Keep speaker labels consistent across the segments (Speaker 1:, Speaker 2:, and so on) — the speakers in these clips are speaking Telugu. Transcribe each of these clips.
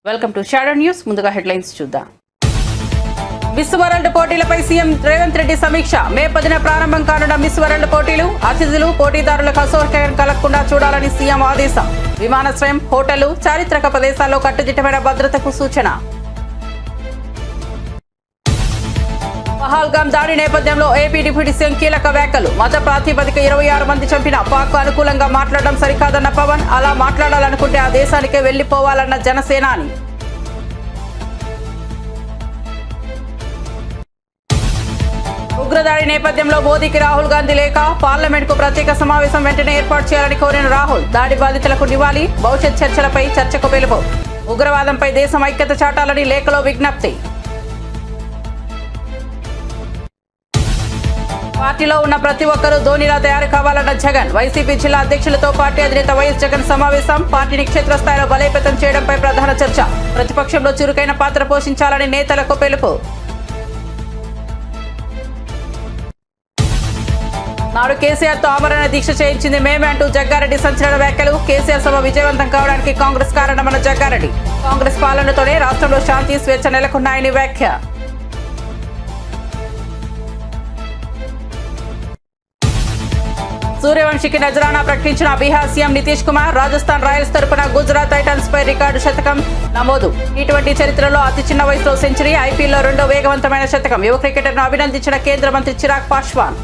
Speaker 1: Welcome to shadow news. ముందుగా హెడ్లైన్స్ చూద్దాం. మిస్ వరల్డ్ పోటీలపై సీఎం రేవంత్ రెడ్డి సమీక్ష. మే 10న ప్రారంభం కానున్న మిస్ వరల్డ్ పోటీలు, అతిథులు, పోటీదారులకు అసౌకర్యం కలగకుండా చూడాలని సీఎం ఆదేశం. విమానాశ్రయం, హోటళ్లు, చారిత్రక ప్రదేశాల్లో కట్టుదిట్టమైన భద్రతకు సూచన. పహల్గామ్ దాడి నేపథ్యంలో ఏపీ డిప్యూటీ సీఎం కీలక వ్యాఖ్యలు. మత ప్రాతిపదిక 26 మంది చంపిన పాక్ అనుకూలంగా మాట్లాడడం సరికాదన్న పవన్. అలా మాట్లాడాలనుకుంటే ఆ దేశానికే వెళ్లిపోవాలన్న జనసేనాని. ఉగ్రదాడి నేపథ్యంలో మోదీకి రాహుల్ గాంధీ లేఖ. పార్లమెంట్ కు ప్రత్యేక సమావేశం వెంటనే ఏర్పాటు చేయాలని కోరిన రాహుల్. దాడి బాధితులకు నివాళి, భవిష్యత్ చర్చలపై చర్చకు పిలుపు. ఉగ్రవాదంపై దేశం ఐక్యత చాటాలని లేఖలో విజ్ఞప్తి. పార్టీలో ఉన్న ప్రతి ఒక్కరూ ధోనిలా తయారు కావాలన్న జగన్. వైసీపీ జిల్లా అధ్యక్షులతో పార్టీ అధినేత వైఎస్ జగన్ సమావేశం. పార్టీని క్షేత్రస్థాయిలో బలోపేతం చేయడంపై ప్రధాన చర్చ. ప్రతిపక్షంలో చురుకైన పాత్ర పోషించాలని నేతలకు పిలుపు. నాడు కేసీఆర్ తో ఆమరణ దీక్ష చేయించింది మేమే అంటూ జగ్గారెడ్డి సంచలన వ్యాఖ్యలు. కేసీఆర్ సభ విజయవంతం కావడానికి కాంగ్రెస్ కారణమన్న జగ్గారెడ్డి. కాంగ్రెస్ పాలనతోనే రాష్ట్రంలో శాంతి, స్వేచ్ఛ నెలకొన్నాయని వ్యాఖ్య. సూర్యవంశీకి నజరానా ప్రకటించిన బీహార్ సీఎం నితీష్ కుమార్. రాజస్థాన్ రాయల్స్ తరపున గుజరాత్ టైటన్స్ పై రికార్డు శతకం నమోదు. టీ20 చరిత్రలో అతి చిన్న వయసులో సెంచరీ. ఐపీఎల్లో రెండో వేగవంతమైన శతకం. యువ క్రికెటర్ను అభినందించిన కేంద్ర మంత్రి చిరాగ్ పాస్వాన్.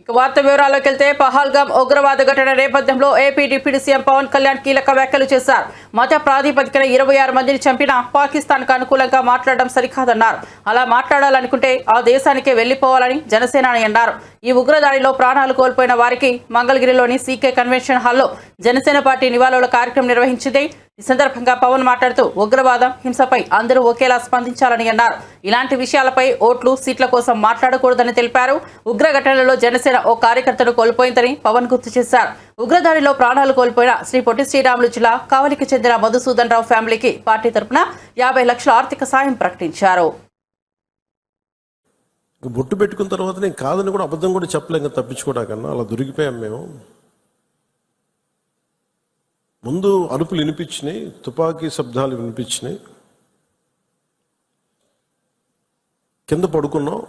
Speaker 1: వార్త వివరాల్లోకి వెళ్తే, పహల్గామ్ ఉగ్రవాద ఘటన నేపథ్యంలో AP deputy CM Pawan Kalyan కీలక వ్యాఖ్యలు చేశారు. మత ప్రాతిపదికన 26 మందిని చంపిన పాకిస్తాన్కు అనుకూలంగా మాట్లాడడం సరికాదన్నారు. అలా మాట్లాడాలనుకుంటే ఆ దేశానికే వెళ్లిపోవాలని జనసేనాని అన్నారు. ఈ ఉగ్రదాడిలో ప్రాణాలు కోల్పోయిన వారికి మంగళగిరిలోని సీకే కన్వెన్షన్ హాల్లో జనసేన పార్టీ నివాళుల కార్యక్రమం నిర్వహించింది. ఈ సందర్భంగా పవన్ మాట్లాడుతూ ఉగ్రవాదం, హింసపై అందరూ ఒకేలా స్పందించాలని అన్నారు. ఇలాంటి విషయాలపై ఓట్లు, సీట్ల కోసం మాట్లాడకూడదని తెలిపారు. ఉగ్ర ఘటనలో జనసేన ఓ కార్యకర్తను కోల్పోయిందని పవన్ గుర్తు చేశారు. ఉగ్రదాడిలో ప్రాణాలు కోల్పోయిన శ్రీ పొట్టి శ్రీరాములు జిల్లా కావలికి చెందిన మధుసూదన్ రావు ఫ్యామిలీకి పార్టీ తరఫున 50 లక్షల ఆర్థిక సాయం ప్రకటించారు.
Speaker 2: బొట్టు పెట్టుకున్న తర్వాత నేను కాదని కూడా అబద్ధం కూడా చెప్పలేక తప్పించుకోవడాకన్నా అలా దొరికిపోయాం మేము. ముందు అరుపులు వినిపించినాయి, తుపాకీ శబ్దాలు వినిపించినాయి, కింద పడుకున్నాం.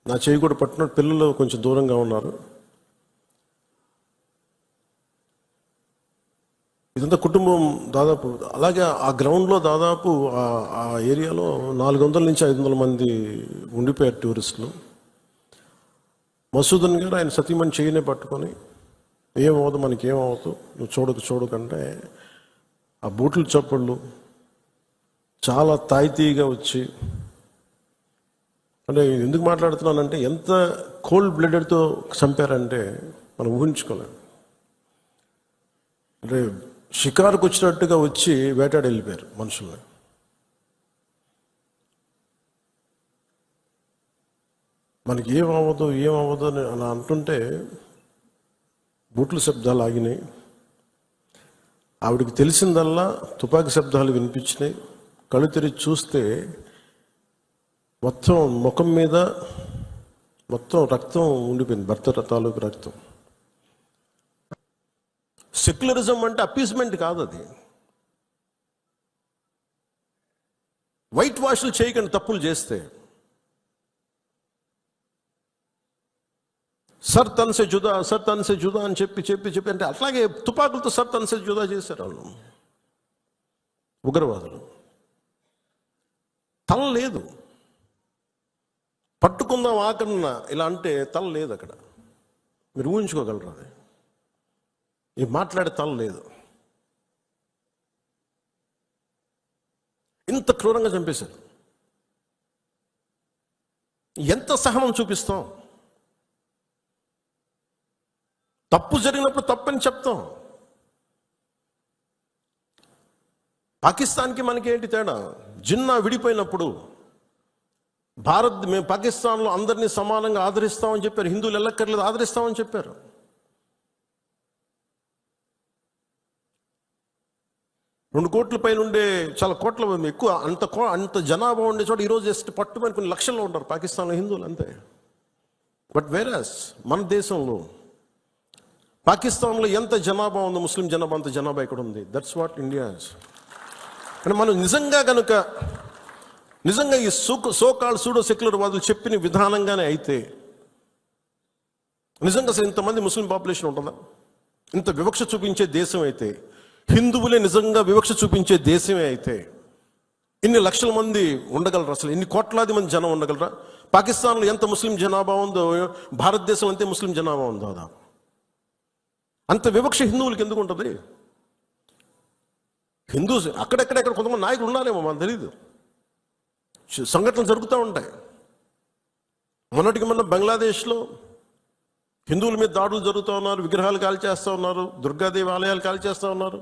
Speaker 2: నా చేయి కూడా పట్టినట్టు పిల్లలు కొంచెం దూరంగా ఉన్నారు. ఇదంతా కుటుంబం దాదాపు అలాగే ఆ గ్రౌండ్లో దాదాపు ఆ ఏరియాలో 400 నుంచి 500 మంది ఉండిపోయారు టూరిస్టులు. మసూదన్ గారు ఆయన సతీమణి చేయనే పట్టుకొని ఏమవుతుంది, మనకి ఏమవుతుంది, నువ్వు చూడకంటే ఆ బూట్లు చప్పుళ్ళు చాలా తాయితీగా వచ్చి, అంటే ఎందుకు మాట్లాడుతున్నానంటే ఎంత కోల్డ్ బ్లడెడ్తో చంపారంటే మనం ఊహించుకోలేం. అంటే షికారుకు వచ్చినట్టుగా వచ్చి వేటాడి వెళ్ళిపోయారు మనుషుల్ని. మనకి ఏమవ్వదు అని అలా అంటుంటే బూట్ల శబ్దాలు ఆగినాయి. ఆవిడకి తెలిసిందల్లా తుపాకీ శబ్దాలు వినిపించినాయి. కళ్ళు తెరిచి చూస్తే మొత్తం ముఖం మీద మొత్తం రక్తం ఉండిపోయింది, భర్త తాలూకు రక్తం. సెక్యులరిజం అంటే అపీస్మెంట్ కాదు, అది వైట్ వాష్లు చేయకండి తప్పులు చేస్తే. సర్ తన్సే జుదా అని చెప్పి అంటే అట్లాగే తుపాకులతో సర్ తన్సే జుదా చేశారు వాళ్ళు ఉగ్రవాదులు. తల లేదు, పట్టుకుందాం ఆకన్నా ఇలా అంటే తల లేదు అక్కడ. మీరు ఊహించుకోగలరు, అది ఈ మాట్లాడే తల లేదు. ఇంత క్రూరంగా చంపేశారు. ఎంత సహనం చూపిస్తాం? తప్పు జరిగినప్పుడు తప్పని చెప్తాం. పాకిస్తాన్కి మనకి ఏంటి తేడా? జిన్నా విడిపోయినప్పుడు మేము పాకిస్తాన్లో అందరినీ సమానంగా ఆదరిస్తామని చెప్పారు. హిందువులు ఎల్లక్కర్లేదు, ఆదరిస్తామని చెప్పారు. రెండు కోట్ల పైన ఉండే, చాలా కోట్ల ఎక్కువ, అంత జనాభా ఉండే చోట ఈరోజు జస్ట్ పట్టుమని కొన్ని లక్షల్లో ఉంటారు పాకిస్తాన్లో హిందువులు, అంతే. బట్ వేరస్ మన దేశంలో పాకిస్తాన్లో ఎంత జనాభా ఉందో ముస్లిం జనాభా అంత జనాభా ఇక్కడ ఉంది. That's what India is. అంటే మనం నిజంగా ఈ సోకాల్ సూడో సెక్యులర్ వాదులు చెప్పిన విధానంగానే అయితే నిజంగా అసలు ఇంతమంది ముస్లిం పాపులేషన్ ఉంటుందా? ఇంత వివక్ష చూపించే దేశం అయితే, హిందువులే నిజంగా వివక్ష చూపించే దేశమే అయితే ఇన్ని లక్షల మంది ఉండగలరా? అసలు ఇన్ని కోట్లాది మంది జనం ఉండగలరా? పాకిస్తాన్లో ఎంత ముస్లిం జనాభా ఉందో భారతదేశం అంతే ముస్లిం జనాభా ఉందో. అదా అంత వివక్ష హిందువులకి ఎందుకు ఉంటుంది? హిందూస్ అక్కడెక్కడెక్కడ కొంతమంది నాయకులు ఉన్నారేమో, మనకు తెలియదు. సంఘటనలు జరుగుతూ ఉంటాయి. మొన్నటికి మొన్న బంగ్లాదేశ్లో హిందువుల మీద దాడులు జరుగుతూ ఉన్నారు, విగ్రహాలు కాల్చేస్తూ ఉన్నారు, దుర్గాదేవి ఆలయాలు కాల్చేస్తూ ఉన్నారు.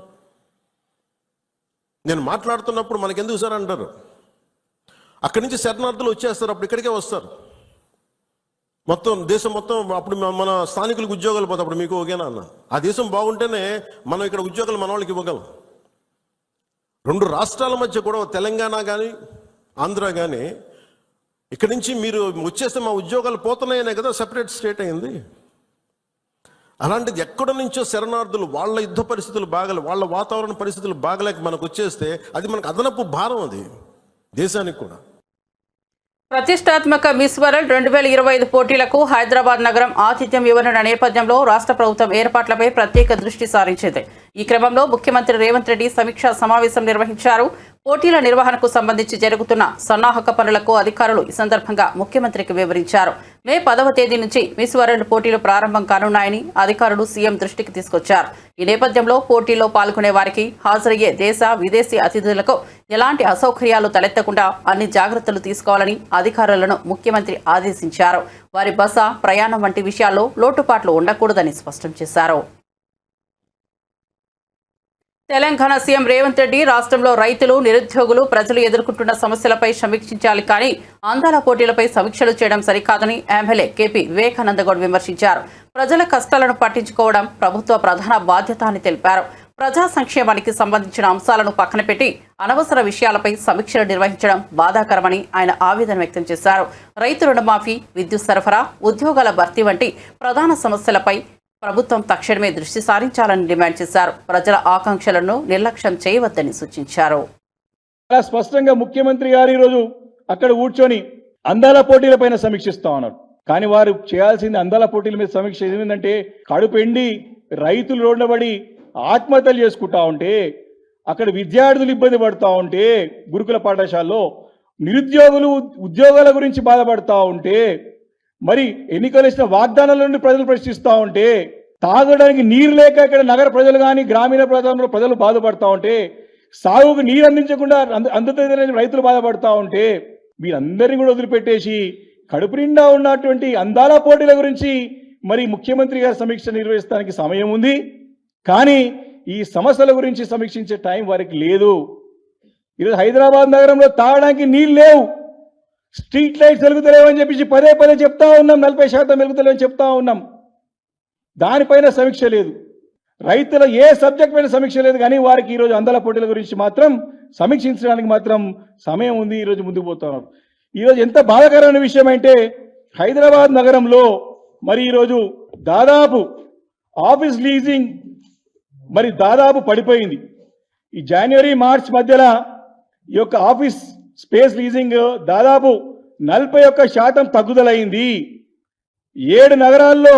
Speaker 2: నేను మాట్లాడుతున్నప్పుడు మనకెందుకు సార్ అంటారు, అక్కడి నుంచి శరణార్థులు వచ్చేస్తారు, అప్పుడు ఇక్కడికే వస్తారు. దేశం మొత్తం అప్పుడు మన స్థానికులకు ఉద్యోగాలు పోతాయి. అప్పుడు మీకు ఓకేనా అన్న? ఆ దేశం బాగుంటేనే మనం ఇక్కడ ఉద్యోగాలు మన వాళ్ళకి ఇవ్వగలం. 2 రాష్ట్రాల మధ్య కూడా తెలంగాణ కానీ ఆంధ్ర కానీ ఇక్కడి నుంచి మీరు వచ్చేస్తే మా ఉద్యోగాలు పోతున్నాయనే కదా సెపరేట్ స్టేట్ అయింది. అలాంటిది ఎక్కడి నుంచో శరణార్థులు వాళ్ళ యుద్ధ పరిస్థితులు వాళ్ళ వాతావరణ పరిస్థితులు బాగలేక మనకు వచ్చేస్తే అది మనకు అదనపు భారం, అది దేశానికి కూడా.
Speaker 1: ప్రతిష్టాత్మక మిస్ వరల్డ్ 2025 పోటీలకు హైదరాబాద్ నగరం ఆతిథ్యం ఇవ్వనున్న నేపథ్యంలో రాష్ట్ర ప్రభుత్వం ఏర్పాట్లపై ప్రత్యేక దృష్టి సారించింది. ఈ క్రమంలో ముఖ్యమంత్రి రేవంత్ రెడ్డి సమీక్షా సమావేశం నిర్వహించారు. పోటీల నిర్వహణకు సంబంధించి జరుగుతున్న సన్నాహక పనులకు అధికారులు ఈ సందర్భంగా ముఖ్యమంత్రికి వివరించారు. మే 10వ తేదీ నుంచి మిస్ వరల్డ్ పోటీలు ప్రారంభం కానున్నాయని అధికారులు సీఎం దృష్టికి తీసుకొచ్చారు. ఈ నేపథ్యంలో పోటీల్లో పాల్గొనే వారికి హాజరయ్యే దేశ విదేశీ అతిథులకు ఎలాంటి అసౌకర్యాలు తలెత్తకుండా అన్ని జాగ్రత్తలు తీసుకోవాలని అధికారులను ముఖ్యమంత్రి ఆదేశించారు. వారి బస, ప్రయాణం వంటి విషయాల్లో లోటుపాట్లు ఉండకూడదని స్పష్టం చేశారు. తెలంగాణ సీఎం రేవంత్ రెడ్డి రాష్ట్రంలో రైతులు, నిరుద్యోగులు, ప్రజలు ఎదుర్కొంటున్న సమస్యలపై సమీక్షించాలి కానీ అందాల పోటీలపై సమీక్షలు చేయడం సరికాదని ఎమ్మెల్యే కేపీ వివేకానందగౌడ్ విమర్శించారు. ప్రజల కష్టాలను పట్టించుకోవడం ప్రభుత్వ ప్రధాన బాధ్యత అని తెలిపారు. ప్రజా సంక్షేమానికి సంబంధించిన అంశాలను పక్కన పెట్టి అనవసర విషయాలపై సమీక్షలు నిర్వహించడం బాధాకరమని ఆయన ఆవేదన వ్యక్తం చేశారు. రైతు రుణమాఫీ, విద్యుత్ సరఫరా, ఉద్యోగాల భర్తీ వంటి ప్రధాన సమస్యలపై ప్రభుత్వం తక్షణమే దృష్టి సారించాలని డిమాండ్ చేశారు. ప్రజల ఆకాంక్షలను నిర్లక్ష్యం చేయవద్దని సూచించారు.
Speaker 3: చాలా స్పష్టంగా ముఖ్యమంత్రి గారు ఈరోజు అక్కడ కూర్చొని అందాల పోటీలపైన సమీక్షిస్తా ఉన్నారు. కానీ వారు చేయాల్సింది అందాల పోటీల మీద సమీక్ష ఏమిటంటే, కడుపు ఎండి రైతులు రోడ్లబడి ఆత్మహత్యలు చేసుకుంటా ఉంటే, అక్కడ విద్యార్థులు ఇబ్బంది పడుతూ ఉంటే, గురుకుల పాఠశాలలో నిరుద్యోగులు ఉద్యోగాల గురించి బాధపడతా ఉంటే, మరి ఎన్నికలు ఇచ్చిన వాగ్దానాల నుండి ప్రజలు ప్రశ్నిస్తూ ఉంటే, తాగడానికి నీరు లేక ఇక్కడ నగర ప్రజలు కానీ గ్రామీణ ప్రాంతంలో ప్రజలు బాధపడతా ఉంటే, సాగుకు నీరు అందించకుండా అందుతున్న రైతులు బాధపడతా ఉంటే, వీరందరినీ కూడా వదిలిపెట్టేసి కడుపు నిండా ఉన్నటువంటి అందాల పోటీల గురించి మరి ముఖ్యమంత్రి గారు సమీక్ష నిర్వహించడానికి సమయం ఉంది. కానీ ఈ సమస్యల గురించి సమీక్షించే టైం వారికి లేదు. ఈరోజు హైదరాబాద్ నగరంలో తాగడానికి నీళ్ళు లేవు, స్ట్రీట్ లైట్స్ వెలుగుతలేవని చెప్పేసి పదే చెప్తా ఉన్నాం. 40% వెలుగుతలేవని చెప్తా ఉన్నాం. దానిపైన సమీక్ష లేదు. రైతుల ఏ సబ్జెక్ట్ పైన సమీక్ష లేదు. కానీ వారికి ఈరోజు అందాల పోటీల గురించి మాత్రం సమీక్షించడానికి మాత్రం సమయం ఉంది. ఈరోజు ముందుకు పోతున్నారు. ఈరోజు ఎంత బాధాకరమైన విషయం అంటే, హైదరాబాద్ నగరంలో మరి ఈరోజు దాదాపు ఆఫీస్ లీజింగ్ మరి దాదాపు పడిపోయింది. ఈ జనవరి మార్చ్ మధ్యలో ఈ యొక్క ఆఫీస్ స్పేస్ లీజింగ్ దాదాపు 41% తగ్గుదలైంది. 7 నగరాల్లో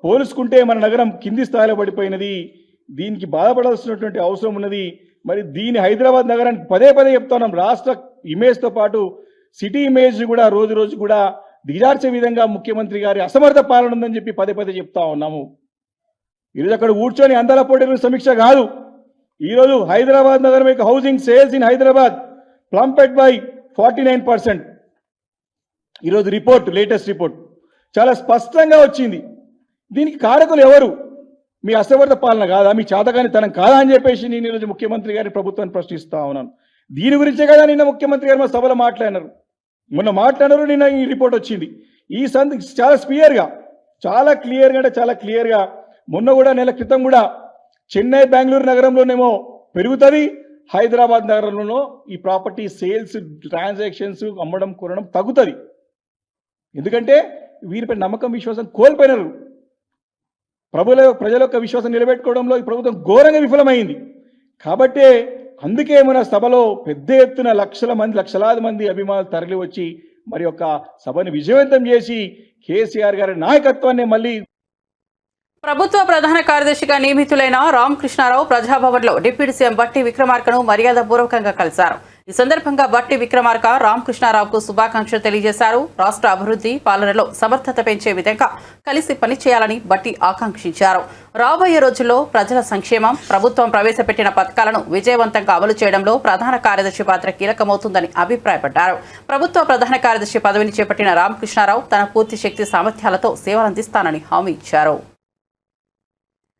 Speaker 3: పోల్చుకుంటే మన నగరం కింది స్థాయిలో పడిపోయినది. దీనికి బాధపడాల్సినటువంటి అవసరం ఉన్నది. మరి దీని హైదరాబాద్ నగరానికి పదే చెప్తున్నాం. రాష్ట్ర ఇమేజ్తో పాటు సిటీ ఇమేజ్ కూడా రోజు కూడా దిగజార్చే విధంగా ముఖ్యమంత్రి గారి అసమర్థ పాలన ఉందని చెప్పి పదే చెప్తా ఉన్నాము. ఈరోజు అక్కడ కూర్చొని అందాల పోటీల సమీక్ష కాదు. ఈరోజు హైదరాబాద్ నగరం యొక్క housing sales in Hyderabad plummeted by 49%. ఈరోజు రిపోర్ట్, లేటెస్ట్ రిపోర్ట్ చాలా స్పష్టంగా వచ్చింది. దీనికి కారకులు ఎవరు? మీ అసమర్థ పాలన కాదా, మీ చేతకానితనం కాదా అని చెప్పేసి నేను ఈరోజు ముఖ్యమంత్రి గారి ప్రభుత్వాన్ని ప్రశ్నిస్తా ఉన్నాను. దీని గురించే కదా నిన్న ముఖ్యమంత్రి గారు మా సభలో మాట్లాడినారు. మొన్న మాట్లాడారు, నిన్న ఈ రిపోర్ట్ వచ్చింది. ఈ చాలా క్లియర్గా మొన్న కూడా నెల క్రితం కూడా చెన్నై, బెంగళూరు నగరంలోనేమో పెరుగుతుంది, హైదరాబాద్ నగరంలోనో ఈ ప్రాపర్టీ సేల్స్, ట్రాన్సాక్షన్స్, అమ్మడం కొనడం తగ్గుతుంది. ఎందుకంటే వీరిపై నమ్మకం, విశ్వాసం కోల్పోయినారు. ప్రజల యొక్క విశ్వాసం నిలబెట్టుకోవడంలో ఈ ప్రభుత్వం ఘోరంగా విఫలమైంది. కాబట్టే అందుకే మన సభలో పెద్ద ఎత్తున లక్షలాది మంది అభిమానులు తరలి వచ్చి మరి యొక్క సభను విజయవంతం చేసి కేసీఆర్ గారి నాయకత్వాన్ని మళ్ళీ
Speaker 1: ప్రభుత్వ ప్రధాన కార్యదర్శిగా నియమితులైన రామకృష్ణారావు ప్రజాభవన్లో డిప్యూటీ సీఎం బట్టి విక్రమార్కను మర్యాదపూర్వకంగా కలిశారు. ఈ సందర్భంగా బట్టి విక్రమార్క రామకృష్ణారావుకు శుభాకాంక్షలు తెలియజేశారు. రాష్ట్ర అభివృద్ధి పాలనలో సమర్థత పెంచే విధంగా కలిసి పనిచేయాలని బట్టి ఆకాంక్షించారు. రాబోయే రోజుల్లో ప్రజల సంక్షేమం, ప్రభుత్వం ప్రవేశపెట్టిన పథకాలను విజయవంతంగా అమలు చేయడంలో ప్రధాన కార్యదర్శి పాత్ర కీలకమవుతుందని అభిప్రాయపడ్డారు. ప్రభుత్వ ప్రధాన కార్యదర్శి పదవిని చేపట్టిన రామకృష్ణారావు తన పూర్తి శక్తి సామర్థ్యాలతో సేవలందిస్తానని హామీ ఇచ్చారు.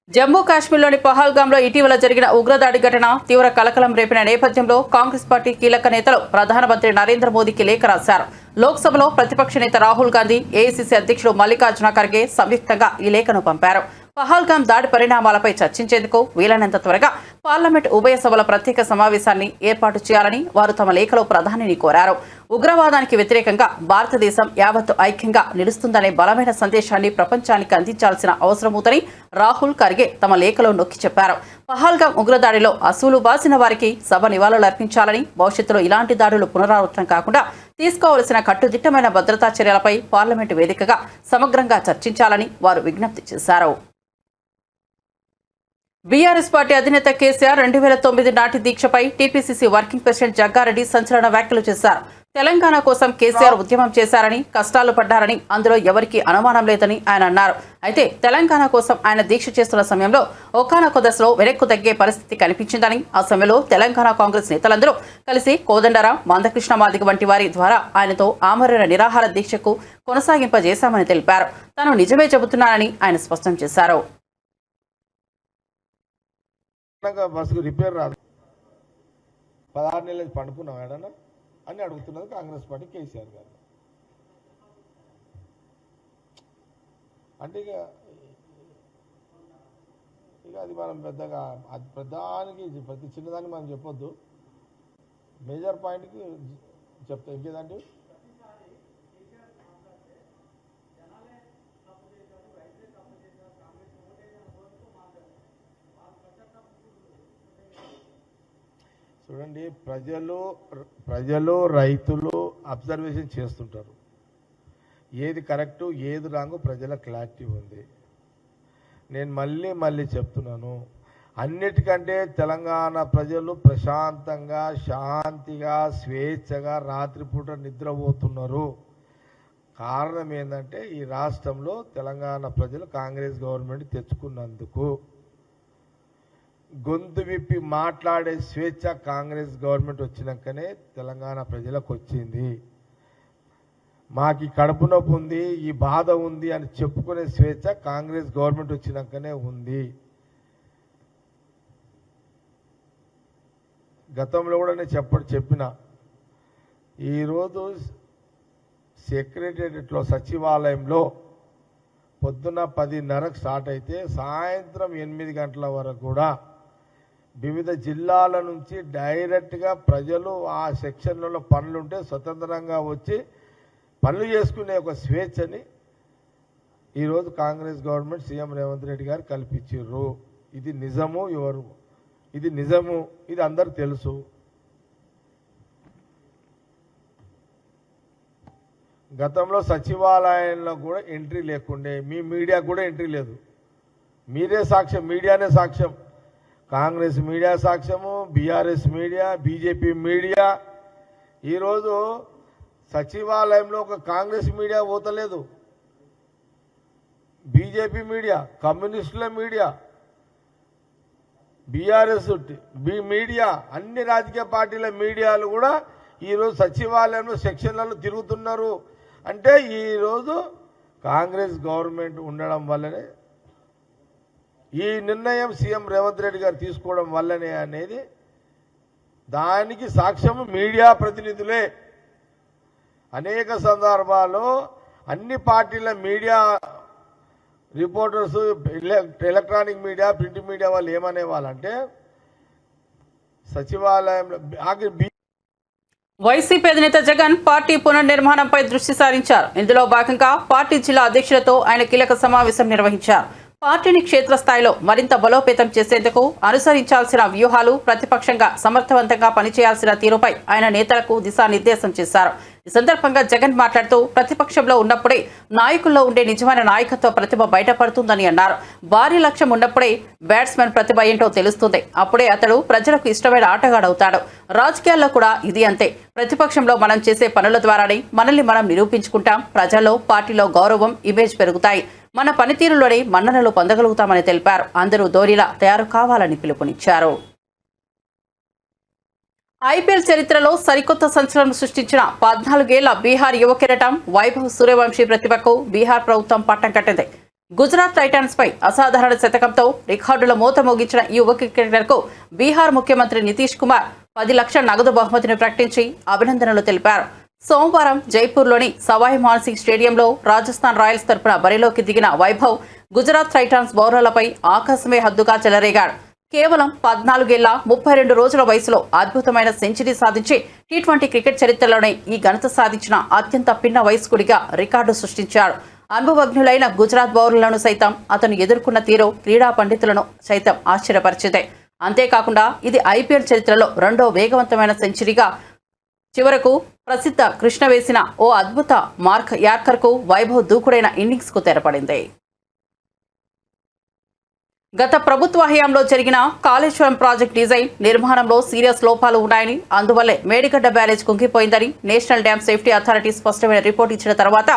Speaker 1: జమ్మూ కాశ్మీర్లోని పహల్గాంలో ఇటీవల జరిగిన ఉగ్రదాడి ఘటన తీవ్ర కలకలం రేపిన నేపథ్యంలో కాంగ్రెస్ పార్టీ కీలక నేతలు ప్రధానమంత్రి నరేంద్ర మోదీకి లేఖ రాశారు. లోక్సభలో ప్రతిపక్ష నేత రాహుల్ గాంధీ, ఏఐసీసీ అధ్యక్షుడు మల్లికార్జున ఖర్గే సంయుక్తంగా ఈ లేఖను పంపారు. పహల్గాం దాడి పరిణామాలపై చర్చించేందుకు వీలైనంత త్వరగా పార్లమెంట్ ఉభయ సభల ప్రత్యేక సమావేశాన్ని ఏర్పాటు చేయాలని వారు తమ లేఖలో ప్రధానిని కోరారు. ఉగ్రవాదానికి వ్యతిరేకంగా భారతదేశం యావత్తు ఐక్యంగా నిలుస్తుందనే బలమైన సందేశాన్ని ప్రపంచానికి అందించాల్సిన అవసరం ఉందని రాహుల్ ఖర్గే తమ లేఖలో నొక్కి చెప్పారు. పహల్గాం ఉగ్రదాడిలో అసూలు బాసిన వారికి సభ నివాళులర్పించాలని, భవిష్యత్తులో ఇలాంటి దాడులు పునరావృతం కాకుండా తీసుకోవాల్సిన కట్టుదిట్టమైన భద్రతా చర్యలపై పార్లమెంటు వేదికగా సమగ్రంగా చర్చించాలని వారు విజ్ఞప్తి చేశారు. బీఆర్ఎస్ పార్టీ అధినేత కేసీఆర్ 2009 నాటి దీక్షపై టీపీసీసీ వర్కింగ్ ప్రెసిడెంట్ జగ్గారెడ్డి సంచలన వ్యాఖ్యలు చేశారు. తెలంగాణ కోసం కేసీఆర్ ఉద్యమం చేశారని, కష్టాలు పడ్డారని అందులో ఎవరికీ అనుమానం లేదని ఆయన అన్నారు. అయితే తెలంగాణ కోసం ఆయన దీక్ష చేస్తున్న సమయంలో ఒకానొక దశలో వెనక్కు తగ్గే పరిస్థితి కనిపించిందని, ఆ సమయంలో తెలంగాణ కాంగ్రెస్ నేతలందరూ కలిసి కోదండరాం, మందకృష్ణ మాదిగ వంటి వారి ద్వారా ఆయనతో ఆమరణ నిరాహార దీక్షకు కొనసాగింపజేశామని తెలిపారు. తాను నిజమే చెబుతున్నానని ఆయన స్పష్టం చేశారు.
Speaker 4: బస్సుకు రిపేర్ రాదు, 16 నెలలు పండుకున్నాం ఏడన్నా అని అడుగుతున్నది కాంగ్రెస్ పార్టీ కేసీఆర్ గారు. అంటే ఇక అది మనం పెద్దగా అది ప్రధానికి ప్రతి చిన్నదాన్ని మనం చెప్పొద్దు, మేజర్ పాయింట్కి చెప్తా. ఇంకేదంటే చూడండి, ప్రజలు రైతులు అబ్జర్వేషన్ చేస్తుంటారు. ఏది కరెక్టు ఏది రాంగో ప్రజల క్లారిటీ ఉంది. నేను మళ్ళీ చెప్తున్నాను, అన్నిటికంటే తెలంగాణ ప్రజలు ప్రశాంతంగా, శాంతిగా, స్వేచ్ఛగా రాత్రిపూట నిద్రపోతున్నారు. కారణం ఏంటంటే ఈ రాష్ట్రంలో తెలంగాణ ప్రజలు కాంగ్రెస్ గవర్నమెంట్ తెచ్చుకున్నందుకు. గొంతు విప్పి మాట్లాడే స్వేచ్ఛ కాంగ్రెస్ గవర్నమెంట్ వచ్చినాకనే తెలంగాణ ప్రజలకు వచ్చింది. మాకు కడుపు నొప్పి ఉంది, ఈ బాధ ఉంది అని చెప్పుకునే స్వేచ్ఛ కాంగ్రెస్ గవర్నమెంట్ వచ్చినాకనే ఉంది. గతంలో కూడా నేను చెప్పిన ఈరోజు సెక్రటేరియట్లో సచివాలయంలో పొద్దున్న 10:30కు స్టార్ట్ అయితే సాయంత్రం 8 గంటల వరకు కూడా వివిధ జిల్లాల నుంచి డైరెక్ట్గా ప్రజలు ఆ సెక్షన్లలో పనులుంటే స్వతంత్రంగా వచ్చి పనులు చేసుకునే ఒక స్వేచ్ఛని ఈరోజు కాంగ్రెస్ గవర్నమెంట్ సీఎం రేవంత్ రెడ్డి గారు కల్పించారు. ఇది నిజము, ఇది అందరూ తెలుసు. గతంలో సచివాలయంలో కూడా ఎంట్రీ లేకుండే, మీ మీడియా కూడా ఎంట్రీ లేదు. మీరే సాక్ష్యం, మీడియానే సాక్ష్యం. కాంగ్రెస్ మీడియా సాక్ష్యము, బీఆర్ఎస్ మీడియా, బీజేపీ మీడియా. ఈరోజు సచివాలయంలో ఒక కాంగ్రెస్ మీడియా పోతలేదు, బీజేపీ మీడియా, కమ్యూనిస్టుల మీడియా, బీఆర్ఎస్ మీడియా, అన్ని రాజకీయ పార్టీల మీడియాలు కూడా ఈరోజు సచివాలయంలో సెక్షన్లలో తిరుగుతున్నారు. అంటే ఈరోజు కాంగ్రెస్ గవర్నమెంట్ ఉండడం వల్లనే, ఈ నిర్ణయం సీఎం రేవంత్ రెడ్డి గారు తీసుకోవడం వల్లనే అనేది దానికి సాక్ష్యము మీడియా ప్రతినిధులే. అనేక సందర్భాల్లో అన్ని పార్టీల media reporters, electronic media, print media వాళ్ళు ఏమనే వాళ్ళంటే సచివాలయంలో
Speaker 1: వైసీపీ అధినేత జగన్ పార్టీ పునర్నిర్మాణంపై దృష్టి సారించారు. ఇందులో భాగంగా పార్టీ జిల్లా అధ్యక్షులతో ఆయన కీలక సమావేశం నిర్వహించారు. పార్టీని క్షేత్రస్థాయిలో మరింత బలోపేతం చేసేందుకు అనుసరించాల్సిన వ్యూహాలు, ప్రతిపక్షంగా సమర్థవంతంగా పనిచేయాల్సిన తీరుపై ఆయన నేతలకు దిశానిర్దేశం చేశారు. ఈ సందర్భంగా జగన్ మాట్లాడుతూ ప్రతిపక్షంలో ఉన్నప్పుడే నాయకుల్లో ఉండే నిజమైన నాయకత్వ ప్రతిభ బయటపడుతుందని అన్నారు. భారీ లక్ష్యం ఉన్నప్పుడే బ్యాట్స్మెన్ ప్రతిభ ఏంటో తెలుస్తుంది. అప్పుడే అతడు ప్రజలకు ఇష్టమైన ఆటగాడవుతాడు. రాజకీయాల్లో కూడా ఇది అంతే. ప్రతిపక్షంలో మనం చేసే పనుల ద్వారానే మనల్ని మనం నిరూపించుకుంటాం. ప్రజల్లో, పార్టీలో గౌరవం, ఇమేజ్ పెరుగుతాయి. మన పనితీరులోనే మన్ననలు పొందగలుగుతామని తెలిపారు. అందరూ ధోనిలా తయారు కావాలని పిలుపునిచ్చారు. ఐపీఎల్ చరిత్రలో సరికొత్త సంచలనం సృష్టించిన 14 ఏళ్ల బీహార్ యువ కిరీటం వైభవ్ సూర్యవంశీ ప్రతిభకు బీహార్ ప్రభుత్వం పట్టం కట్టింది. గుజరాత్ టైటాన్స్ పై అసాధారణ శతకంతో రికార్డుల మోత మోగించిన ఈ యువ క్రికెటర్కు బీహార్ ముఖ్యమంత్రి నితీష్ కుమార్ 10 లక్షల నగదు బహుమతిని ప్రకటించి అభినందనలు తెలిపారు. సోమవారం జైపూర్లోని సవాయ్ మాన్సింగ్ స్టేడియంలో రాజస్థాన్ రాయల్స్ తరపున బరిలోకి దిగిన వైభవ్ గుజరాత్ టైటాన్స్ బౌలర్లపై ఆకాశమే హద్దుగా చెలరేగాడు. కేవలం 14 ఏళ్ల 32 రోజుల వయసులో అద్భుతమైన సెంచరీ సాధించి టీ20 క్రికెట్ చరిత్రలోనే ఈ ఘనత సాధించిన అత్యంత పిన్న వయస్కుడిగా రికార్డు సృష్టించాడు. అనుభవజ్ఞులైన గుజరాత్ బౌలర్లను సైతం అతను ఎదుర్కొన్న తీరు క్రీడా పండితులను సైతం ఆశ్చర్యపరిచింది. అంతేకాకుండా ఇది ఐపీఎల్ చరిత్రలో రెండో వేగవంతమైన సెంచరీగా చివరకు ప్రసిద్ధ కృష్ణ వేసిన ఓ అద్భుత మార్క్ యార్కర్కు వైభవ్ దూకుడైన ఇన్నింగ్స్కు తెరపడింది. గత ప్రభుత్వ హయాంలో జరిగిన కాళేశ్వరం ప్రాజెక్ట్ డిజైన్ నిర్మాణంలో సీరియస్ లోపాలు ఉన్నాయని, అందువల్లే మేడిగడ్డ బ్యారేజ్ కుంగిపోయిందని నేషనల్ డ్యామ్ సేఫ్టీ అథారిటీ స్పష్టమైన రిపోర్ట్ ఇచ్చిన తర్వాత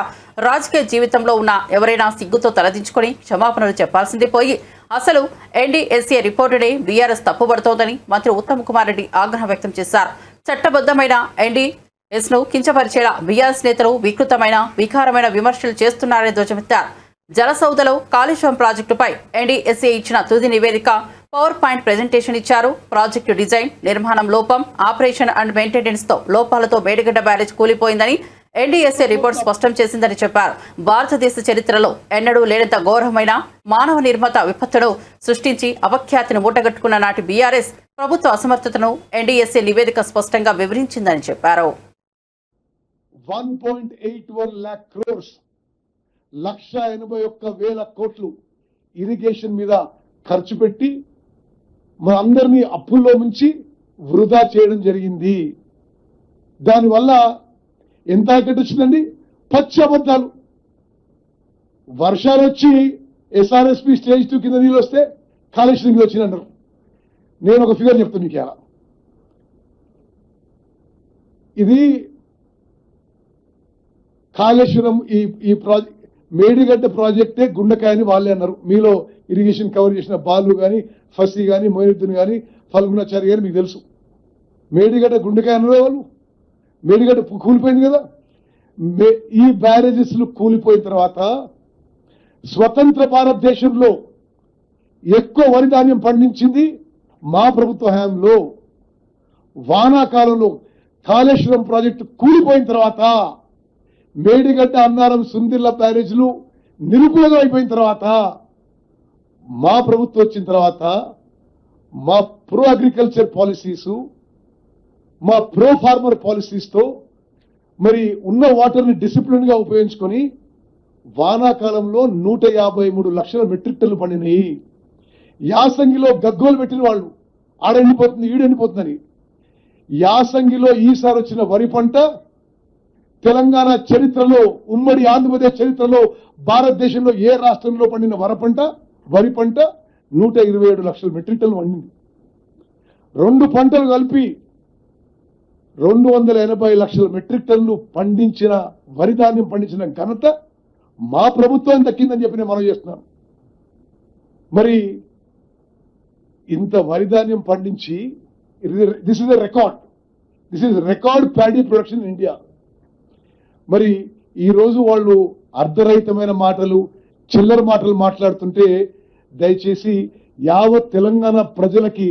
Speaker 1: రాజకీయ జీవితంలో ఉన్న ఎవరైనా సిగ్గుతో తలదించుకొని క్షమాపణలు చెప్పాల్సింది పోయి అసలు ఎన్డీఎస్ఏ రిపోర్టునే బీఆర్ఎస్ తప్పుపడుతోందని మంత్రి ఉత్తమ్ కుమార్ రెడ్డి ఆగ్రహం వ్యక్తం చేశారు. చట్టబద్ధమైన ఎన్డీఎస్ను కించపరిచేలా బీఆర్ఎస్ నేతలు వికృతమైన, వికారమైన విమర్శలు చేస్తున్నారని ధ్వజమెత్తారు. జలసౌదలో కాళేశ్వరం ప్రాజెక్టుపై ఎన్డీఎస్ఏ ఇచ్చిన తుది నివేదిక పవర్ పాయింట్ ప్రెజెంటేషన్ ఇచ్చారు. ప్రాజెక్టు డిజైన్, నిర్మాణం లోపం, ఆపరేషన్ అండ్ మెయింటెనెన్స్ తో లోపాలతో మేడిగడ్డ బ్యారేజ్ కూలిపోయిందని ఎన్డీఎస్ఏ రిపోర్ట్ స్పష్టం చేసిందని చెప్పారు. భారతదేశ చరిత్రలో ఎన్నడూ లేనంత ఘోరమైన మానవ నిర్మిత విపత్తును సృష్టించి అపఖ్యాతిని మూటగట్టుకున్న నాటి బీఆర్ఎస్ ప్రభుత్వ అసమర్థతను ఎన్డీఎస్ఏ నివేదిక స్పష్టంగా వివరించిందని చెప్పారు.
Speaker 5: 1.81 lakh crores 1,81,000 కోట్లు ఇరిగేషన్ మీద ఖర్చు పెట్టి మనందరినీ అప్పుల్లో నుంచి వృధా చేయడం జరిగింది. దానివల్ల ఎంత ఎక్కడి వచ్చిందండి? పచ్చి అబద్ధాలు. వర్షాలు వచ్చి ఎస్ఆర్ఎస్పి స్టేజ్ 2 కింద నీళ్ళు వస్తే కాళేశ్వరం కింద వచ్చిందంటారు. నేను ఒక ఫిగర్ చెప్తాను మీకు. ఎలా ఇది కాళేశ్వరం ఈ ప్రాజెక్ట్ మేడిగడ్డ ప్రాజెక్టే గుండెకాయని వాళ్ళే అన్నారు. మీలో ఇరిగేషన్ కవర్ చేసిన బాలు కానీ, ఫసీ కానీ, మొయినుద్దీన్ కానీ, ఫల్గుణాచారి కానీ మీకు తెలుసు. మేడిగడ్డ గుండెకాయ అన్నారు వాళ్ళు. మేడిగడ్డ కూలిపోయింది కదా. ఈ బ్యారేజెస్లు కూలిపోయిన తర్వాత స్వతంత్ర భారతదేశంలో ఎక్కువ వరి ధాన్యం పండించింది మా ప్రభుత్వ హయాంలో. వానాకాలంలో కాళేశ్వరం ప్రాజెక్టు కూలిపోయిన తర్వాత, మేడిగడ్డ, అన్నారం, సుందిర్ల బ్యారేజ్లు నిరుపయోగం అయిపోయిన తర్వాత, మా ప్రభుత్వం వచ్చిన తర్వాత మా ప్రో అగ్రికల్చర్ పాలసీసు, మా ప్రో ఫార్మర్ పాలసీస్తో మరి ఉన్న వాటర్ని డిసిప్లిన్ గా ఉపయోగించుకొని వానాకాలంలో 153 లక్షల మెట్రిక్ టన్నులు పండినాయి. యాసంగిలో గగ్గోలు పెట్టిన వాళ్ళు ఆడెండిపోతుంది, ఈడెండిపోతుందని. యాసంగిలో ఈసారి వచ్చిన వరి పంట తెలంగాణ చరిత్రలో, ఉమ్మడి ఆంధ్రప్రదేశ్ చరిత్రలో, భారతదేశంలో ఏ రాష్ట్రంలో పండిన వరి పంట 127 లక్షల మెట్రిక్ టన్నులు పండింది. 2 పంటలు కలిపి 280 లక్షల మెట్రిక్ టన్నులు పండించిన వరి ధాన్యం పండించిన ఘనత మా ప్రభుత్వం దక్కిందని చెప్పి నేను మనం చేస్తున్నాను. మరి ఇంత వరి ధాన్యం పండించి, this is record paddy production in India. మరి ఈరోజు వాళ్ళు అర్ధరహితమైన మాటలు, చిల్లర మాటలు మాట్లాడుతుంటే దయచేసి యావత్ తెలంగాణ ప్రజలకి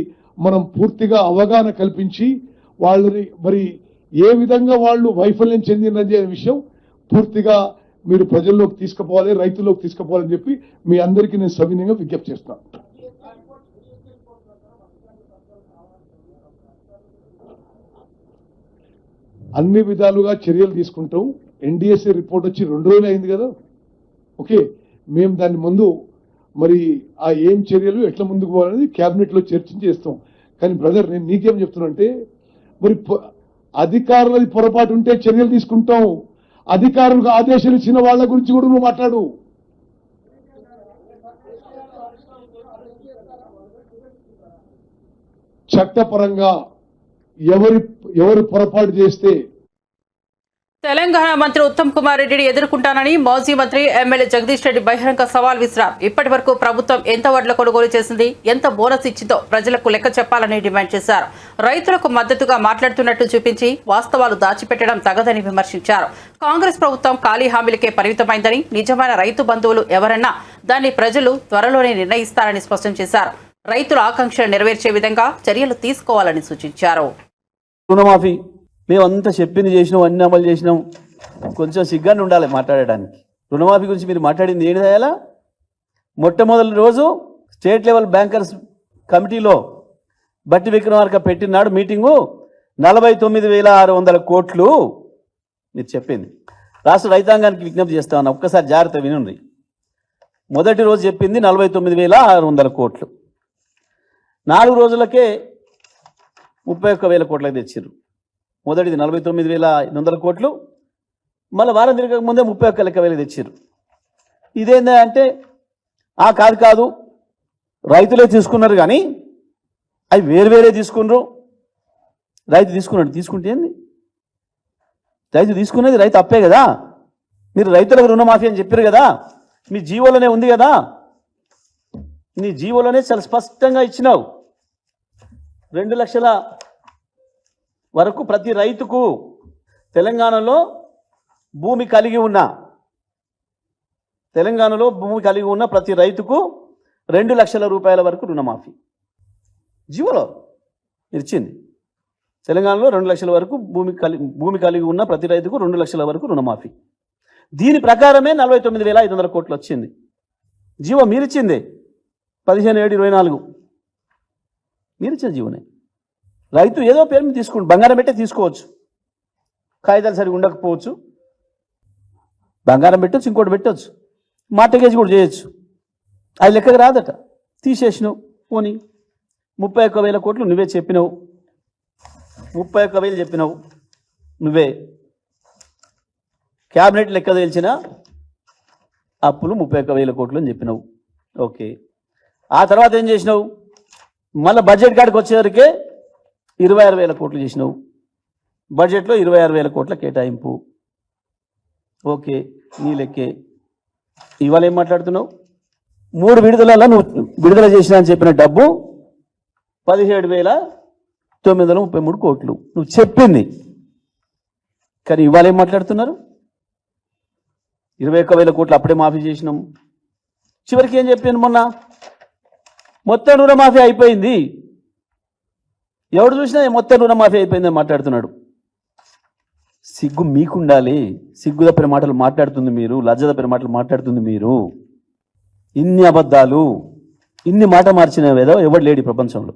Speaker 5: మనం పూర్తిగా అవగాహన కల్పించి వాళ్ళని మరి ఏ విధంగా వాళ్ళు వైఫల్యం చెందినది అనే విషయం పూర్తిగా మీరు ప్రజల్లోకి తీసుకుపోవాలి, రైతుల్లోకి తీసుకుపోవాలని చెప్పి మీ అందరికీ నేను సవినయంగా విజ్ఞప్తి చేస్తున్నాను. అన్ని విధాలుగా చర్యలు తీసుకుంటాం. ఎన్డీఎస్ఏ రిపోర్ట్ వచ్చి 2 రోజులు అయింది కదా. ఓకే, మేము దాని ముందు మరి ఆ ఏం చర్యలు ఎట్లా ముందుకు పోవాలనేది క్యాబినెట్లో చర్చించేస్తాం. కానీ బ్రదర్, నేను నీకేం చెప్తున్నా అంటే, మరి అధికారులది పొరపాటు ఉంటే చర్యలు తీసుకుంటాం. అధికారులకు ఆదేశాలు ఇచ్చిన వాళ్ళ గురించి కూడా నువ్వు మాట్లాడు. చట్టపరంగా ఎవరు పొరపాటు చేస్తే
Speaker 1: తెలంగాణ మంత్రి ఉత్తమ్ కుమార్ రెడ్డిని ఎదుర్కొంటానని మాజీ మంత్రి ఎమ్మెల్యే జగదీష్ రెడ్డి బహిరంగ సవాల్ విసిరారు. ఇప్పటి వరకు ప్రభుత్వం ఎంత వడ్ల కొనుగోలు చేసింది, ఎంత బోనస్ ఇచ్చిందో ప్రజలకు లెక్క చెప్పాలని డిమాండ్ చేశారు. రైతులకు మద్దతుగా మాట్లాడుతున్నట్టు చూపించి వాస్తవాలు దాచిపెట్టడం తగదని విమర్శించారు. కాంగ్రెస్ ప్రభుత్వం ఖాళీ హామీలకే పరిమితమైందని, నిజమైన రైతు బంధువులు ఎవరన్నా దాన్ని ప్రజలు త్వరలోనే నిర్ణయిస్తారని స్పష్టం చేశారు. రైతుల ఆకాంక్షలు నెరవేర్చే విధంగా చర్యలు తీసుకోవాలని సూచించారు.
Speaker 6: రుణమాఫీ మేమంతా చెప్పింది చేసినాం, అన్ని అమలు చేసినాం. కొంచెం సిగ్గాన్ని ఉండాలి మాట్లాడడానికి. రుణమాఫీ గురించి మీరు మాట్లాడింది ఏంటి చేయాలా? మొట్టమొదటి రోజు స్టేట్ లెవెల్ బ్యాంకర్స్ కమిటీలో బట్టి విక్రమార్క పెట్టినాడు మీటింగు. 49,600 కోట్లు మీరు చెప్పింది. రాష్ట్ర రైతాంగానికి విజ్ఞప్తి చేస్తా ఉన్నా, ఒక్కసారి జాగ్రత్త వినండి. మొదటి రోజు చెప్పింది 49,600 కోట్లు. 4 రోజులకే 31,000 కోట్లకు తెచ్చారు. మొదటిది 49,500 కోట్లు, మళ్ళీ వారం తిరగక ముందే 31,000 తెచ్చారు. ఇదేందా అంటే కాదు రైతులే తీసుకున్నారు, కానీ అవి వేరువేరే తీసుకున్నారు. రైతు తీసుకుంటే ఏంది? రైతు తీసుకునేది రైతు అప్పే కదా. మీరు రైతులకు రుణమాఫీ అని చెప్పారు కదా, మీ జీవోలోనే ఉంది కదా. నీ జీవోలోనే చాలా స్పష్టంగా ఇచ్చినావు. 2 లక్షల వరకు ప్రతి రైతుకు తెలంగాణలో భూమి కలిగి ఉన్న ప్రతి రైతుకు 2 లక్షల రూపాయల వరకు రుణమాఫీ జీవోలో ఇచ్చింది. తెలంగాణలో 2 లక్షల వరకు భూమి కలిగి ఉన్న ప్రతి రైతుకు 2 లక్షల వరకు రుణమాఫీ. దీని ప్రకారమే 49,500 కోట్లు వచ్చింది. జీవో మీరిచ్చింది 15/7/24 మీరిచ్చిన జీవోనే. రైతు ఏదో పేరు మీద తీసుకుంటు, బంగారం పెట్టే తీసుకోవచ్చు, కాగితాలు సరిగా ఉండకపోవచ్చు, బంగారం పెట్టవచ్చు, ఇంకోటి పెట్టవచ్చు, మార్టగేజ్ కూడా చేయొచ్చు. అది లెక్కకు రాదట. తీసేసినావు. పోనీ 31,000 కోట్లు నువ్వే చెప్పినావు. 31,000 చెప్పినావు నువ్వే. క్యాబినెట్ లెక్క తెలిసిన అప్పులు 31,000 కోట్లు అని చెప్పినావు. ఓకే, ఆ తర్వాత ఏం చేసినావు? మళ్ళీ బడ్జెట్ కాడికి వచ్చేవరకే 26,000 కోట్లు చేసినావు. బడ్జెట్లో 26,000 కోట్ల కేటాయింపు. ఓకే, నీ లెక్కే. ఇవాళ ఏం మాట్లాడుతున్నావు? 3 విడుదలలో నువ్వు విడుదల చేసినా అని చెప్పిన డబ్బు 17,933 కోట్లు నువ్వు చెప్పింది. కానీ ఇవాళ ఏం మాట్లాడుతున్నారు? 21,000 కోట్లు అప్పుడే మాఫీ చేసినాం. చివరికి ఏం చెప్పాను మొన్న? మొత్తం రుణమాఫీ అయిపోయింది. ఎవడు చూసినా మొత్తం రుణమాఫీ అయిపోయిందని మాట్లాడుతున్నాడు. సిగ్గు మీకుండాలి. సిగ్గు తప్పిన మాటలు మాట్లాడుతుంది మీరు, లజ్జ తప్పిన మాటలు మాట్లాడుతుంది మీరు. ఇన్ని అబద్ధాలు, ఇన్ని మాట మార్చిన ఏదో ఎవడు లేడు ప్రపంచంలో.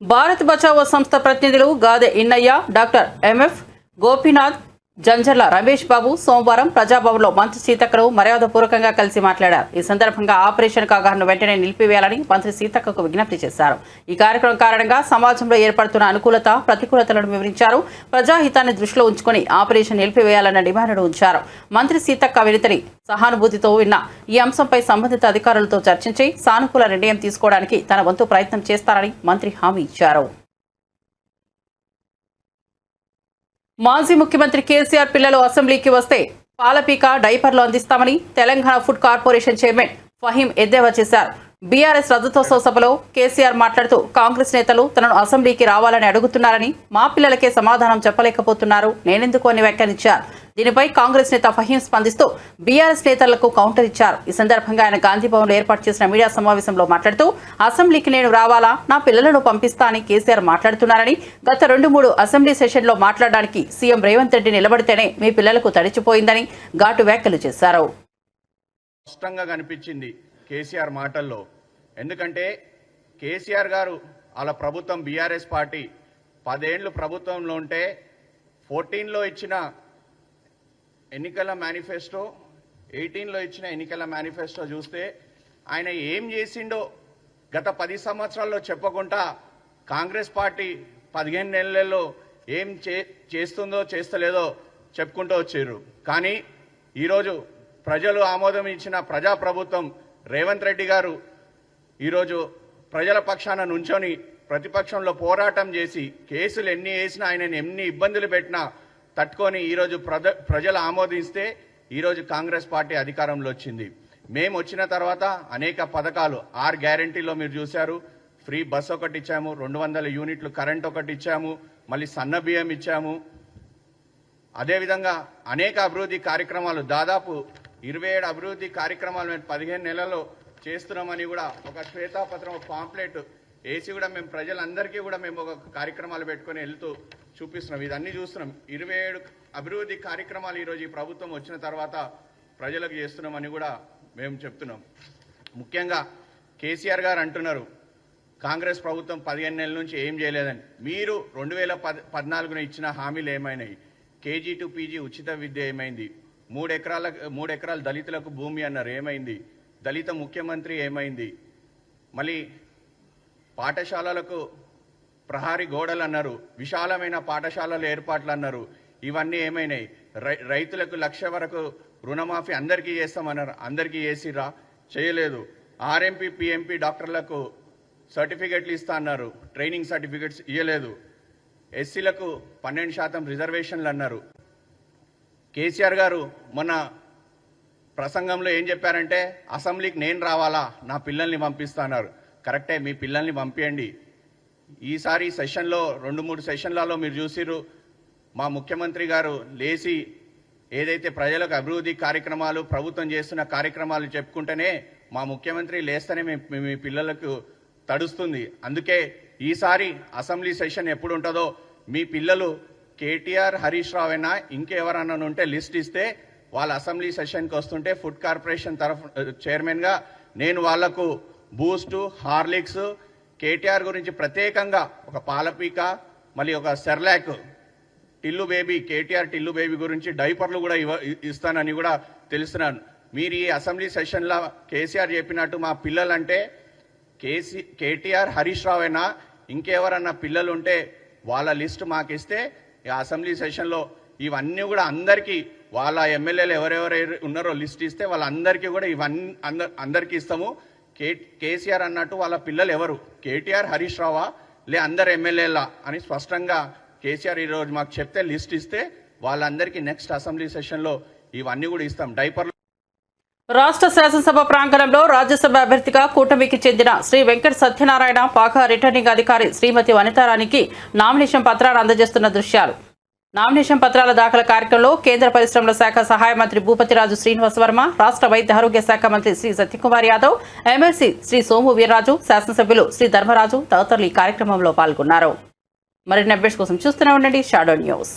Speaker 1: భారత్ బచావో సంస్థ ప్రతినిధులు గాదె ఇన్నయ్య, డాక్టర్ ఎంఎఫ్ గోపీనాథ్, జంజర్ల రమేష్ బాబు సోమవారం ప్రజాభవన్లో మంత్రి సీతక్కను మర్యాదపూర్వకంగా కలిసి మాట్లాడారు. ఈ సందర్భంగా ఆపరేషన్ కాగాను వెంటనే నిలిపివేయాలని మంత్రి సీతక్కకు విజ్ఞప్తి చేశారు. ఈ కార్యక్రమం కారణంగా సమాజంలో ఏర్పడుతున్న అనుకూలత ప్రతికూలతలను వివరించారు. ప్రజాహితాన్ని దృష్టిలో ఉంచుకొని ఆపరేషన్ నిలిపివేయాలన్న డిమాండ్ను ఉంచారు. మంత్రి సీతక్క వినతిని సహానుభూతితో విన్న ఈ అంశంపై సంబంధిత అధికారులతో చర్చించి సానుకూల నిర్ణయం తీసుకోవడానికి తన వంతు ప్రయత్నం చేస్తారని మంత్రి హామీ ఇచ్చారు. మాజీ ముఖ్యమంత్రి కేసీఆర్ పిల్లలు అసెంబ్లీకి వస్తే పాలపీక, డైపర్లు అందిస్తామని Telangana food corporation chairman Faheem ఎద్దేవా చేశారు. బీఆర్ఎస్ రజతోత్సవ సభలో కేసీఆర్ మాట్లాడుతూ కాంగ్రెస్ నేతలు తనను అసెంబ్లీకి రావాలని అడుగుతున్నారని, మా పిల్లలకే సమాధానం చెప్పలేకపోతున్నారు, నేనెందుకు అని వ్యాఖ్యానించారు. దీనిపై కాంగ్రెస్ నేత ఫహీం స్పందిస్తూ బీఆర్ఎస్ నేతలకు కౌంటర్ ఇచ్చారు. ఈ సందర్భంగా ఆయన గాంధీభవన్లో ఏర్పాటు చేసిన మీడియా సమావేశంలో మాట్లాడుతూ అసెంబ్లీకి నేను రావాలా, నా పిల్లలను పంపిస్తా అని కేసీఆర్ మాట్లాడుతున్నారని, గత 2-3 అసెంబ్లీ సెషన్లో మాట్లాడడానికి సీఎం రేవంత్ రెడ్డి నిలబడితేనే మీ పిల్లలకు తడిచిపోయిందని ఘాటు వ్యాఖ్యలు చేశారు.
Speaker 7: స్పష్టంగా కనిపించింది కేసీఆర్ మాటల్లో. ఎందుకంటే కేసీఆర్ గారు వాళ్ళ ప్రభుత్వం బీఆర్ఎస్ పార్టీ 10 ఏళ్ళు ప్రభుత్వంలో ఉంటే 14లో ఇచ్చిన ఎన్నికల మేనిఫెస్టో 18లో ఇచ్చిన ఎన్నికల మేనిఫెస్టో చూస్తే ఆయన ఏం చేసిండో గత 10 సంవత్సరాల్లో చెప్పకుండా కాంగ్రెస్ పార్టీ 15 నెలల్లో ఏం చేస్తుందో చేస్తలేదో చెప్పుకుంటూ వచ్చారు. కానీ ఈరోజు ప్రజలు ఆమోదం ఇచ్చిన ప్రజాప్రభుత్వం రేవంత్ రెడ్డి గారు ఈరోజు ప్రజల పక్షాన నుంచొని ప్రతిపక్షంలో పోరాటం చేసి కేసులు ఎన్ని వేసినా ఆయనను ఎన్ని ఇబ్బందులు పెట్టినా తట్టుకొని ఈరోజు ప్రజలు ఆమోదిస్తే ఈరోజు కాంగ్రెస్ పార్టీ అధికారంలో వచ్చింది. మేము వచ్చిన తర్వాత అనేక పథకాలు 6 గ్యారంటీలో మీరు చూశారు. ఫ్రీ బస్ ఒకటి ఇచ్చాము, 200 యూనిట్లు కరెంట్ ఒకటి ఇచ్చాము, మళ్ళీ సన్న బియ్యం ఇచ్చాము. అదేవిధంగా అనేక అభివృద్ధి కార్యక్రమాలు దాదాపు 27 అభివృద్ధి కార్యక్రమాలు మేము 15 నెలల్లో చేస్తున్నామని కూడా ఒక శ్వేతాపత్రం పాంప్లెట్ వేసి కూడా మేము ప్రజలందరికీ కూడా మేము ఒక కార్యక్రమాలు పెట్టుకొని వెళ్తూ చూపిస్తున్నాం. ఇదన్నీ చూస్తున్నాం. 27 అభివృద్ధి కార్యక్రమాలు ఈరోజు ఈ ప్రభుత్వం వచ్చిన తర్వాత ప్రజలకు చేస్తున్నామని కూడా మేము చెప్తున్నాం. ముఖ్యంగా కేసీఆర్ గారు అంటున్నారు కాంగ్రెస్ ప్రభుత్వం 15 నెలల నుంచి ఏం చేయలేదని. మీరు 2014 ఇచ్చిన హామీలు ఏమైనాయి? కేజీ టు పీజీ ఉచిత విద్య ఏమైంది? 3 ఎకరాల దళితులకు భూమి అన్నారు, ఏమైంది? దళిత ముఖ్యమంత్రి ఏమైంది? మళ్ళీ పాఠశాలలకు ప్రహారీ గోడలు అన్నారు, విశాలమైన పాఠశాలల ఏర్పాట్లు అన్నారు, ఇవన్నీ ఏమైనాయి? రైతులకు 1,00,000 వరకు రుణమాఫీ అందరికీ చేస్తామన్నారు, అందరికీ చేసిరా? చేయలేదు. ఆర్ఎంపీ పిఎంపీ డాక్టర్లకు సర్టిఫికెట్లు ఇస్తా అన్నారు, ట్రైనింగ్ సర్టిఫికెట్స్ ఇవ్వలేదు. ఎస్సీలకు 12% రిజర్వేషన్లు అన్నారు. కేసీఆర్ గారు మొన్న ప్రసంగంలో ఏం చెప్పారంటే అసెంబ్లీకి నేను రావాలా, నా పిల్లల్ని పంపిస్తా అన్నారు. కరెక్టే, మీ పిల్లల్ని పంపించండి. ఈసారి సెషన్లో 2-3 సెషన్లలో మీరు చూసిర్రు, మా ముఖ్యమంత్రి గారు లేచి ఏదైతే ప్రజలకు అభివృద్ధి కార్యక్రమాలు ప్రభుత్వం చేస్తున్న కార్యక్రమాలు చెప్పుకుంటేనే మా ముఖ్యమంత్రి లేస్తేనే మీ పిల్లలకు తడుస్తుంది. అందుకే ఈసారి అసెంబ్లీ సెషన్ ఎప్పుడు ఉంటుందో మీ పిల్లలు కేటీఆర్ హరీష్ రావు అయినా ఇంకెవరన్నా ఉంటే లిస్ట్ ఇస్తే వాళ్ళ అసెంబ్లీ సెషన్కి వస్తుంటే ఫుడ్ కార్పొరేషన్ చైర్మన్గా నేను వాళ్లకు బూస్ట్, హార్లిక్స్, కేటీఆర్ గురించి ప్రత్యేకంగా ఒక పాలపీక, మళ్ళీ ఒక Cerelac, Tillu baby, KTR Tillu baby గురించి డైపర్లు కూడా ఇస్తానని కూడా తెలుస్తున్నాను. మీరు ఈ అసెంబ్లీ సెషన్లో కేసీఆర్ చెప్పినట్టు మా పిల్లలంటే కేటీఆర్ హరీష్ రావు అయినా ఇంకెవరన్నా పిల్లలు ఉంటే వాళ్ళ లిస్ట్ మాకు ఇస్తే ఈ అసెంబ్లీ సెషన్లో ఇవన్నీ కూడా అందరికీ వాళ్ళ ఎమ్మెల్యేలు ఎవరెవరు ఉన్నారో లిస్ట్ ఇస్తే వాళ్ళందరికీ కూడా ఇవన్నీ అందరికీ ఇస్తాము. కేసీఆర్ అన్నట్టు వాళ్ళ పిల్లలు ఎవరు, కేటీఆర్ హరీష్ రావా లే అందరు ఎమ్మెల్యేలా అని స్పష్టంగా కేసీఆర్ ఈరోజు మాకు చెప్తే లిస్ట్ ఇస్తే వాళ్ళందరికీ నెక్స్ట్ అసెంబ్లీ సెషన్లో ఇవన్నీ కూడా ఇస్తాం. డైపర్లు.
Speaker 1: రాష్ట్ర శాసనసభ ప్రాంగణంలో రాజ్యసభ అభ్యర్థిగా కూటమికి చెందిన శ్రీ వెంకట సత్యనారాయణ పాక రిటర్నింగ్ అధికారి శ్రీమతి వనితారానికి నామినేషన్ పత్రాలు అందజేస్తున్న దృశ్యాలు. నామినేషన్ పత్రాల దాఖల కార్యక్రమంలో కేంద్ర పరిశ్రమల శాఖ సహాయ మంత్రి భూపతిరాజు శ్రీనివాస్ వర్మ, రాష్ట్ర వైద్య ఆరోగ్య శాఖ మంత్రి శ్రీ సత్యకుమార్ యాదవ్, ఎమ్మెల్సీ శ్రీ సోము వీర్రాజు, శాసనసభ్యులు శ్రీ ధర్మరాజు తదితరులు ఈ కార్యక్రమంలో పాల్గొన్నారు. మరిన్ని అప్డేట్స్ కోసం చూస్తూనే ఉండండి షాడో న్యూస్.